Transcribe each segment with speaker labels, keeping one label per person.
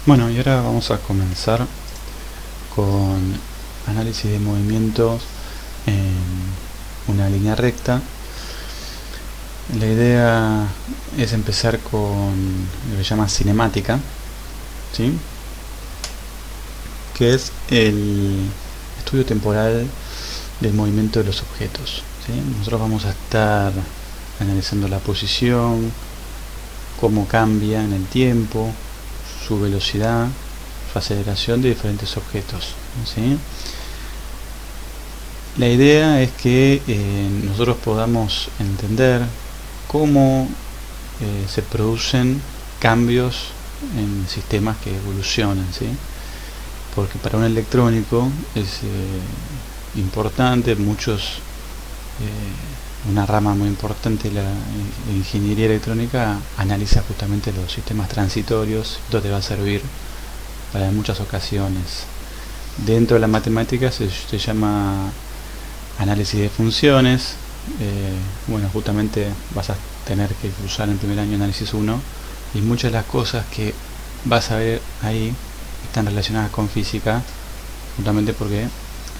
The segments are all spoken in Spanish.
Speaker 1: Bueno, y ahora vamos a comenzar con análisis de movimientos en una línea recta. La idea es empezar con lo que se llama cinemática, ¿sí? Que es el estudio temporal del movimiento de los objetos, ¿sí? Nosotros vamos a estar analizando la posición, cómo cambia en el tiempo, su velocidad, su aceleración de diferentes objetos, ¿sí? La idea es que nosotros podamos entender cómo se producen cambios en sistemas que evolucionan, ¿sí? Porque para un electrónico es importante, una rama muy importante de la ingeniería electrónica analiza justamente los sistemas transitorios. Esto te va a servir para muchas ocasiones. Dentro de la matemática se llama análisis de funciones. Bueno, justamente vas a tener que usar en primer año análisis 1, y muchas de las cosas que vas a ver ahí están relacionadas con física, justamente porque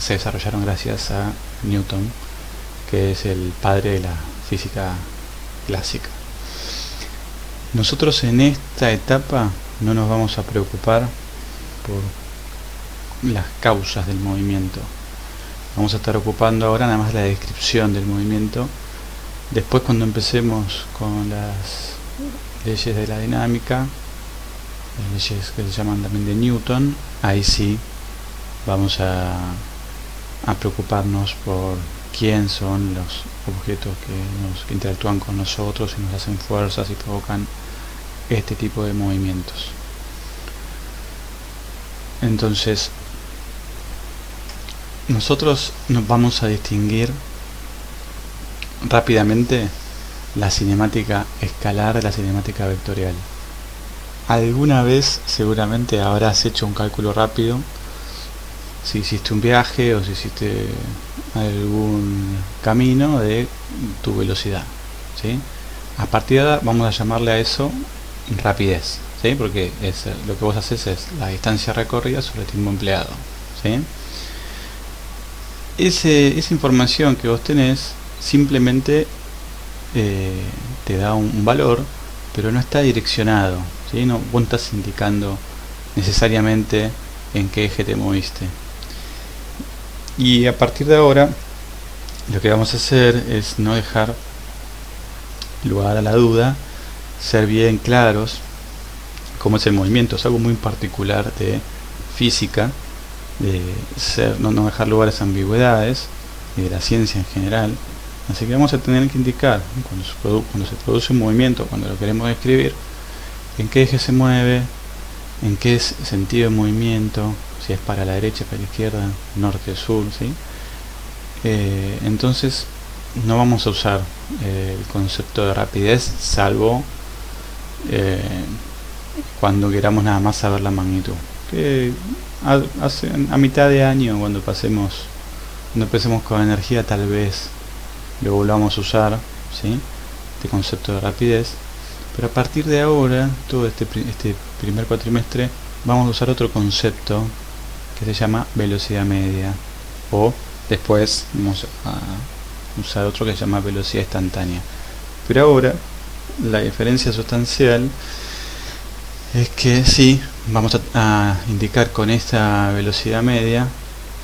Speaker 1: se desarrollaron gracias a Newton, que es el padre de la física clásica. Nosotros en esta etapa no nos vamos a preocupar por las causas del movimiento. Vamos a estar ocupando ahora nada más la descripción del movimiento. Después, cuando empecemos con las leyes de la dinámica, las leyes que se llaman también de Newton, ahí sí vamos a preocuparnos por quién son los objetos que interactúan con nosotros y nos hacen fuerzas y provocan este tipo de movimientos. Entonces, nosotros nos vamos a distinguir rápidamente la cinemática escalar de la cinemática vectorial. Alguna vez seguramente habrás hecho un cálculo rápido, si hiciste un viaje o si hiciste algún camino de tu velocidad, ¿sí? A partir de ahora vamos a llamarle a eso rapidez, ¿sí? Porque lo que vos haces es la distancia recorrida sobre el tiempo empleado, ¿sí? Esa información que vos tenés simplemente te da un valor, pero no está direccionado, ¿sí? Vos no estás indicando necesariamente en qué eje te moviste. Y a partir de ahora lo que vamos a hacer es no dejar lugar a la duda, ser bien claros cómo es el movimiento. Es algo muy particular de física, de no dejar lugar a esas ambigüedades, y de la ciencia en general. Así que vamos a tener que indicar cuando se produce un movimiento, cuando lo queremos describir, en qué eje se mueve, en qué sentido de movimiento, si es para la derecha, para la izquierda, norte, sur, ¿sí? Entonces no vamos a usar el concepto de rapidez, salvo cuando queramos nada más saber la magnitud, que a mitad de año, cuando empecemos con energía, tal vez lo volvamos a usar, ¿sí? Este concepto de rapidez. Pero a partir de ahora, todo este primer cuatrimestre, vamos a usar otro concepto que se llama velocidad media, o después vamos a usar otro que se llama velocidad instantánea. Pero ahora la diferencia sustancial es que sí, vamos a indicar con esta velocidad media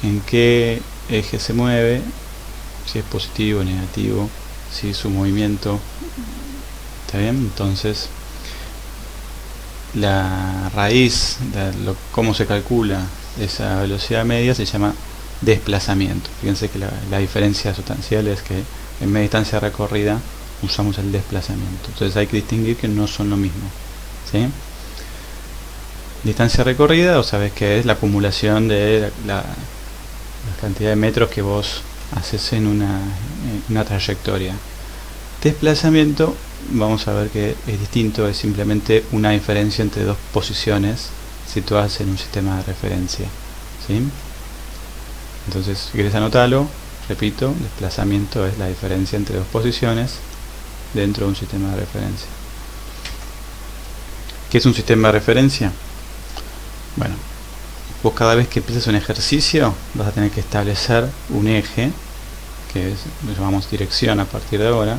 Speaker 1: en qué eje se mueve, si es positivo o negativo, si su movimiento está bien. Entonces la raíz de cómo se calcula esa velocidad media se llama desplazamiento. Fíjense que la diferencia sustancial es que en media distancia recorrida usamos el desplazamiento. Entonces hay que distinguir que no son lo mismo, ¿sí? Distancia recorrida, o sabes que es la acumulación de la cantidad de metros que vos haces en una trayectoria. Desplazamiento, vamos a ver que es distinto, es simplemente una diferencia entre dos posiciones situadas en un sistema de referencia, ¿sí? Entonces, si querés anotarlo, repito, desplazamiento es la diferencia entre dos posiciones dentro de un sistema de referencia. ¿Qué es un sistema de referencia? Bueno, vos cada vez que empieces un ejercicio vas a tener que establecer un eje, que lo llamamos dirección a partir de ahora.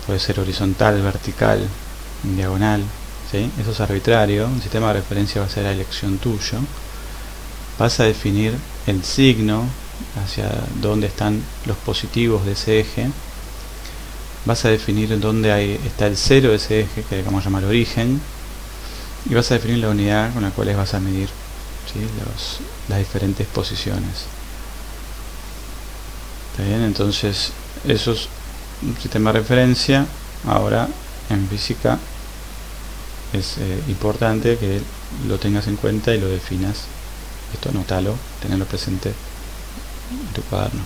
Speaker 1: Puede ser horizontal, vertical, diagonal, ¿sí? Eso es arbitrario. El sistema de referencia va a ser la elección tuyo. Vas a definir el signo hacia dónde están los positivos de ese eje. Vas a definir dónde está el cero de ese eje, que le vamos a llamar origen. Y vas a definir la unidad con la cual vas a medir, ¿sí?, las diferentes posiciones. ¿Está bien? Entonces, eso es un sistema de referencia. Ahora, en física, es importante que lo tengas en cuenta y lo definas. Esto anótalo, tenerlo presente en tu cuaderno.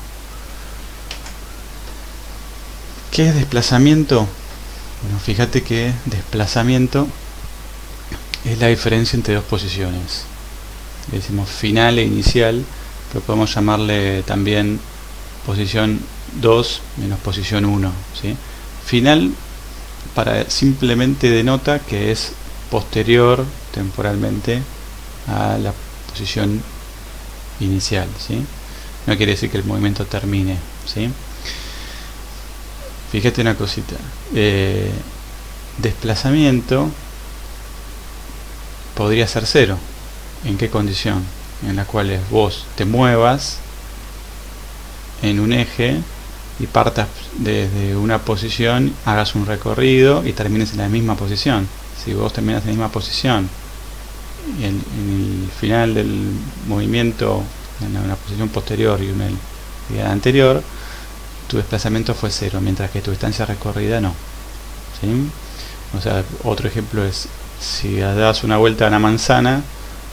Speaker 1: ¿Qué es desplazamiento? Bueno, fíjate que desplazamiento es la diferencia entre dos posiciones. Le decimos final e inicial, pero podemos llamarle también posición 2 menos posición 1, ¿sí? Final simplemente denota que es posterior temporalmente a la posición inicial, ¿sí? No quiere decir que el movimiento termine, ¿sí? Fíjate una cosita. Desplazamiento podría ser cero. ¿En qué condición? En la cual vos te muevas en un eje y partas desde una posición, hagas un recorrido y termines en la misma posición. Si vos terminas en la misma posición y en el final del movimiento, en una posición posterior y en el anterior, tu desplazamiento fue cero, mientras que tu distancia recorrida no, ¿sí? O sea, otro ejemplo es, si das una vuelta a una manzana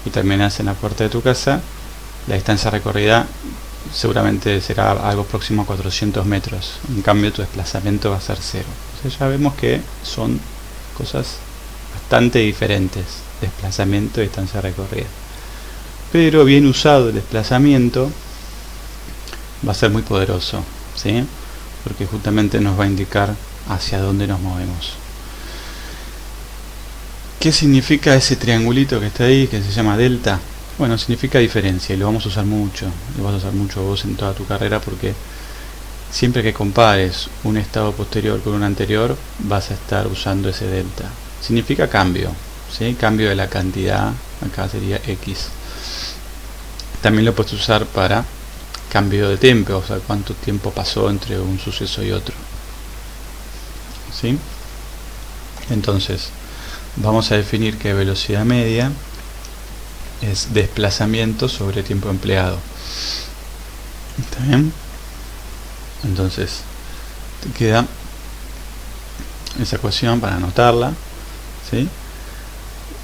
Speaker 1: y terminas en la puerta de tu casa, la distancia recorrida seguramente será algo próximo a 400 metros. En cambio, tu desplazamiento va a ser cero. Entonces ya vemos que son cosas bastante diferentes, desplazamiento y distancia recorrida. Pero bien usado el desplazamiento va a ser muy poderoso, ¿sí? Porque justamente nos va a indicar hacia dónde nos movemos. ¿Qué significa ese triangulito que está ahí, que se llama delta? Bueno, significa diferencia y lo vamos a usar mucho. Lo vas a usar mucho vos en toda tu carrera, porque siempre que compares un estado posterior con un anterior, vas a estar usando ese delta. Significa cambio, ¿sí? Cambio de la cantidad, acá sería X. También lo puedes usar para cambio de tiempo, o sea, cuánto tiempo pasó entre un suceso y otro, ¿sí? Entonces, vamos a definir que velocidad media es desplazamiento sobre tiempo empleado. ¿Está bien? Entonces, te queda esa ecuación para anotarla, ¿sí?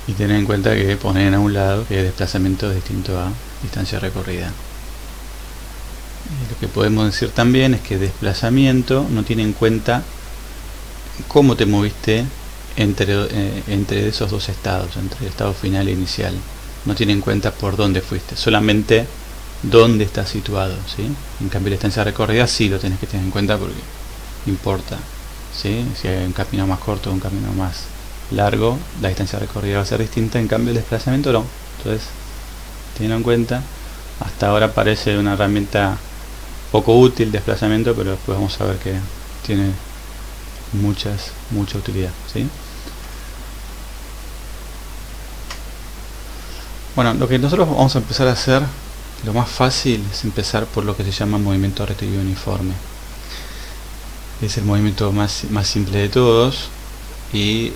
Speaker 1: Y tener en cuenta que poner a un lado que el desplazamiento es distinto a distancia recorrida. Y lo que podemos decir también es que desplazamiento no tiene en cuenta cómo te moviste entre esos dos estados, entre el estado final e inicial. No tiene en cuenta por dónde fuiste, solamente dónde estás situado, ¿sí? En cambio, la distancia recorrida sí lo tenés que tener en cuenta, porque importa, ¿sí? Si hay un camino más corto o un camino más largo, la distancia recorrida va a ser distinta. En cambio, el desplazamiento no. Entonces, tenlo en cuenta. Hasta ahora parece una herramienta poco útil, desplazamiento, pero después vamos a ver que tiene mucha utilidad, ¿sí? Bueno, lo que nosotros vamos a empezar a hacer, lo más fácil es empezar por lo que se llama movimiento recto y uniforme. Es el movimiento más simple de todos, y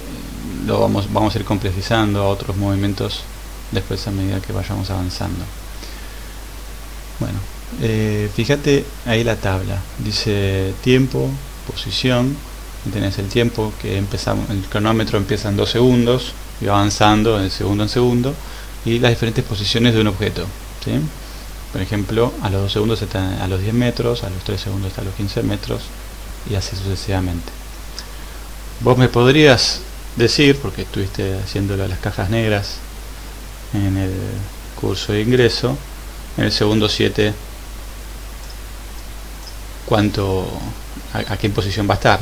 Speaker 1: lo vamos a ir complejizando a otros movimientos después a medida que vayamos avanzando. Bueno, fíjate ahí la tabla, dice tiempo, posición, y tenés el tiempo que empezamos, el cronómetro empieza en 2 segundos y va avanzando de segundo en segundo, y las diferentes posiciones de un objeto, ¿sí? Por ejemplo, a los 2 segundos está a los 10 metros, a los 3 segundos está a los 15 metros, y así sucesivamente. Vos me podrías decir, porque estuviste haciéndolo a las cajas negras en el curso de ingreso, en el segundo 7, a qué posición va a estar,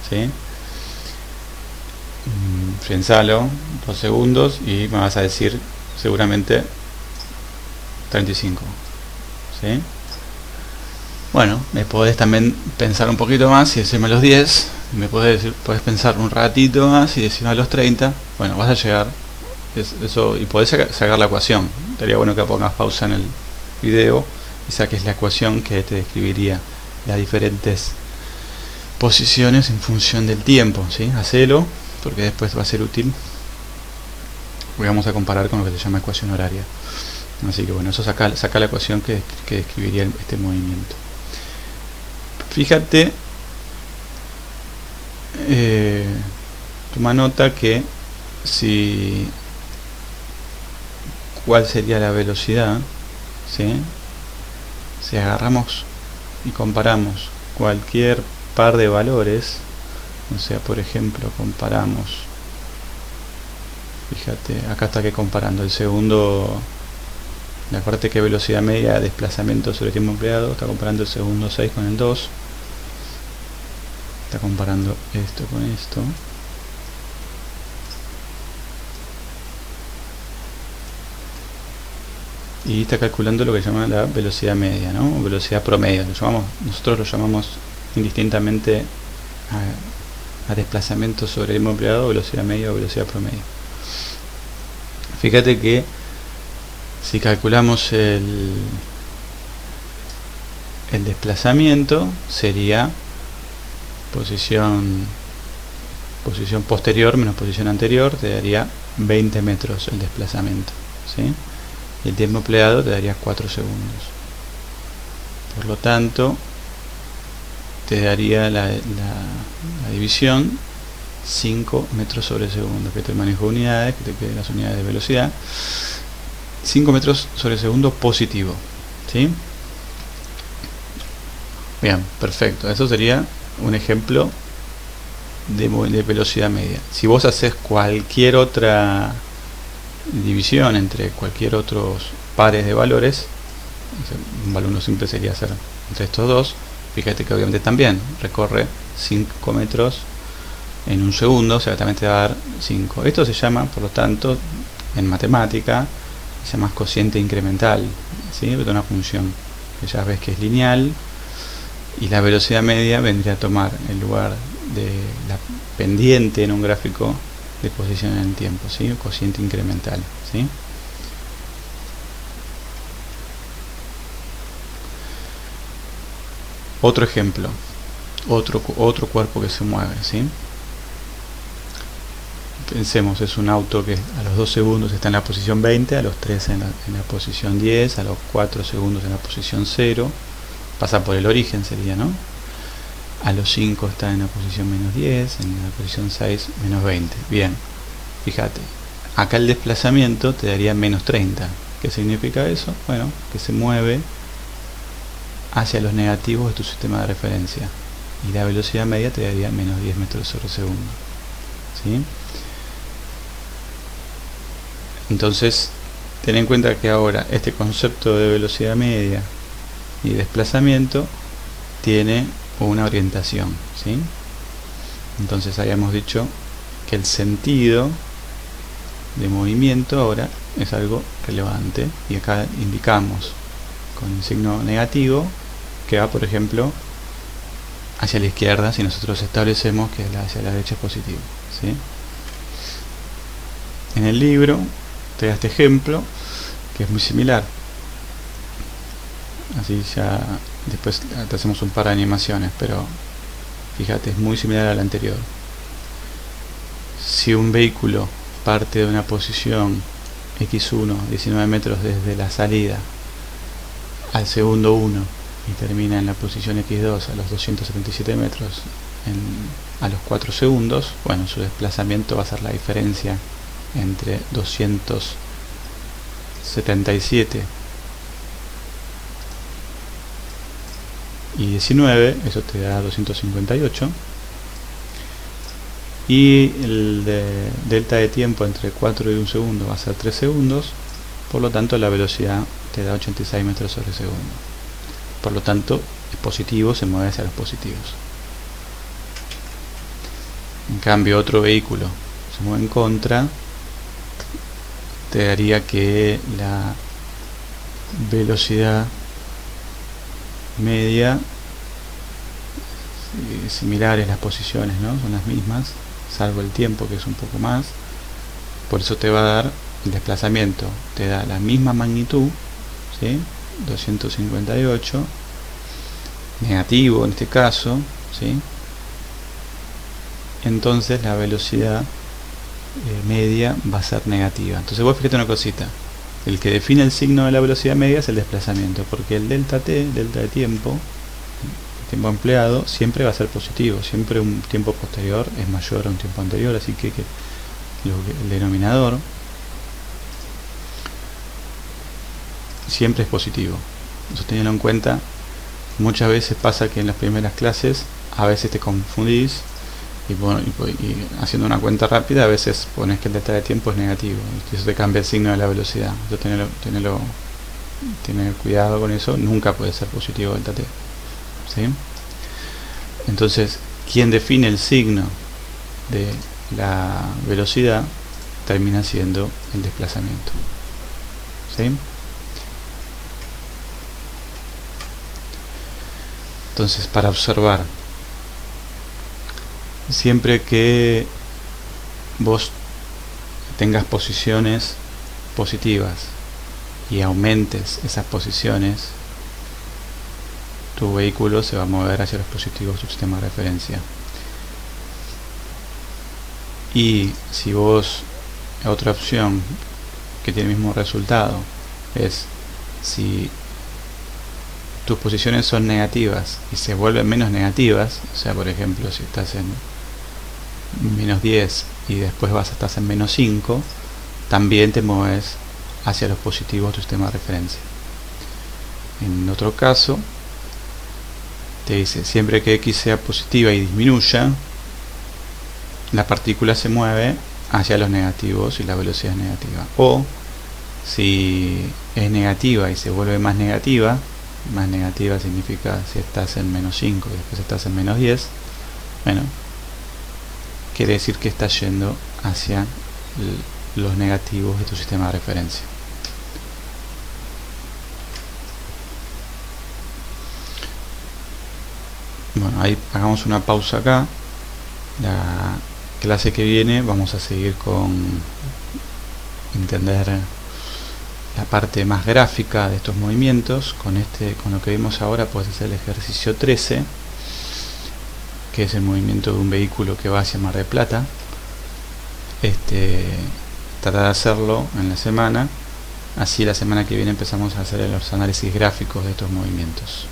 Speaker 1: ¿sí? Piénsalo 2 segundos y me vas a decir seguramente 35. ¿Sí? Bueno, me podés también pensar un poquito más y decirme los 10. Me podés pensar un ratito más y decirme a los 30. Bueno, vas a llegar eso, y podés sacar la ecuación. Estaría bueno que pongas pausa en el video y saques la ecuación que te describiría las diferentes posiciones en función del tiempo, ¿sí? Hacelo, porque después va a ser útil. Vamos a comparar con lo que se llama ecuación horaria. Así que bueno, eso saca la ecuación que describiría este movimiento. Fíjate, toma nota que cuál sería la velocidad, ¿sí? Si agarramos y comparamos cualquier par de valores, o sea, por ejemplo, comparamos, fíjate, acá está que comparando el segundo, la parte que velocidad media de desplazamiento sobre tiempo empleado, está comparando el segundo 6 con el 2, está comparando esto con esto, y está calculando lo que se llama la velocidad media, ¿no? O velocidad promedio, nosotros lo llamamos indistintamente a desplazamiento sobre tiempo empleado, velocidad media o velocidad promedio. Fíjate que si calculamos el desplazamiento, sería posición posterior menos posición anterior, te daría 20 metros el desplazamiento, ¿sí? Y el tiempo empleado te daría 4 segundos. Por lo tanto, te daría la división 5 metros sobre segundo, que te manejo unidades, que te queden las unidades de velocidad. 5 metros sobre segundo positivo, ¿sí? Bien, perfecto. Eso sería un ejemplo de velocidad media. Si vos haces cualquier otra división entre cualquier otros pares de valores, un valor simple sería hacer entre estos dos. Fíjate que obviamente también recorre 5 metros en un segundo, o sea, también te va a dar 5. Esto se llama, por lo tanto, en matemática, se llama cociente incremental, ¿sí? Es una función que ya ves que es lineal, y la velocidad media vendría a tomar el lugar de la pendiente en un gráfico de posición en el tiempo, ¿sí? Cociente incremental, ¿sí? Otro ejemplo, otro cuerpo que se mueve, ¿sí? Pensemos, es un auto que a los 2 segundos está en la posición 20, a los 3 en la posición 10, a los 4 segundos en la posición 0, pasa por el origen sería, ¿no? A los 5 está en la posición menos 10, en la posición 6 menos 20. Bien, fíjate, acá el desplazamiento te daría menos 30. ¿Qué significa eso? Bueno, que se mueve hacia los negativos de tu sistema de referencia, y la velocidad media te daría menos 10 metros sobre segundo, ¿sí? Entonces, ten en cuenta que ahora este concepto de velocidad media y desplazamiento tiene una orientación, ¿sí? Entonces habíamos dicho que el sentido de movimiento ahora es algo relevante, y acá indicamos con el signo negativo que va, por ejemplo, hacia la izquierda, si nosotros establecemos que hacia la derecha es positivo, ¿sí? En el libro te da este ejemplo que es muy similar, así ya después te hacemos un par de animaciones, pero fíjate, es muy similar al anterior. Si un vehículo parte de una posición x1, 19 metros desde la salida, al segundo 1, y termina en la posición x2 a los 277 metros a los 4 segundos, bueno, su desplazamiento va a ser la diferencia entre 277 y 19, eso te da 258, y el delta de tiempo entre 4 y 1 segundo va a ser 3 segundos, por lo tanto la velocidad te da 86 metros sobre segundo. Por lo tanto, es positivo, se mueve hacia los positivos. En cambio, otro vehículo, se mueve en contra, te daría que la velocidad media, similares las posiciones, ¿no? Son las mismas, salvo el tiempo que es un poco más. Por eso te va a dar el desplazamiento, te da la misma magnitud, ¿sí? 258, negativo en este caso, ¿sí? Entonces la velocidad media va a ser negativa. Entonces vos fíjate una cosita, el que define el signo de la velocidad media es el desplazamiento, porque el delta t, delta de tiempo, el tiempo empleado, siempre va a ser positivo, siempre un tiempo posterior es mayor a un tiempo anterior, así que el denominador siempre es positivo. Eso teniendo en cuenta, muchas veces pasa que en las primeras clases a veces te confundís y haciendo una cuenta rápida a veces pones que el delta de tiempo es negativo y eso te cambia el signo de la velocidad. Entonces tener cuidado con eso, nunca puede ser positivo delta t, ¿sí? Entonces quien define el signo de la velocidad termina siendo el desplazamiento, ¿sí? Entonces, para observar, siempre que vos tengas posiciones positivas y aumentes esas posiciones, tu vehículo se va a mover hacia los positivos de tu sistema de referencia. Y si vos, otra opción que tiene el mismo resultado es si tus posiciones son negativas y se vuelven menos negativas, o sea, por ejemplo, si estás en menos 10 y después estás en menos 5, también te mueves hacia los positivos de tu sistema de referencia. En otro caso, te dice, siempre que x sea positiva y disminuya, la partícula se mueve hacia los negativos y la velocidad es negativa. O, si es negativa y se vuelve más negativa significa si estás en menos 5 y después estás en menos 10, bueno, quiere decir que estás yendo hacia los negativos de tu sistema de referencia. Bueno, ahí hagamos una pausa acá. La clase que viene vamos a seguir con entender la parte más gráfica de estos movimientos. Con lo que vimos ahora puedes hacer el ejercicio 13, que es el movimiento de un vehículo que va hacia Mar del Plata. Tratar de hacerlo en la semana, así la semana que viene empezamos a hacer los análisis gráficos de estos movimientos.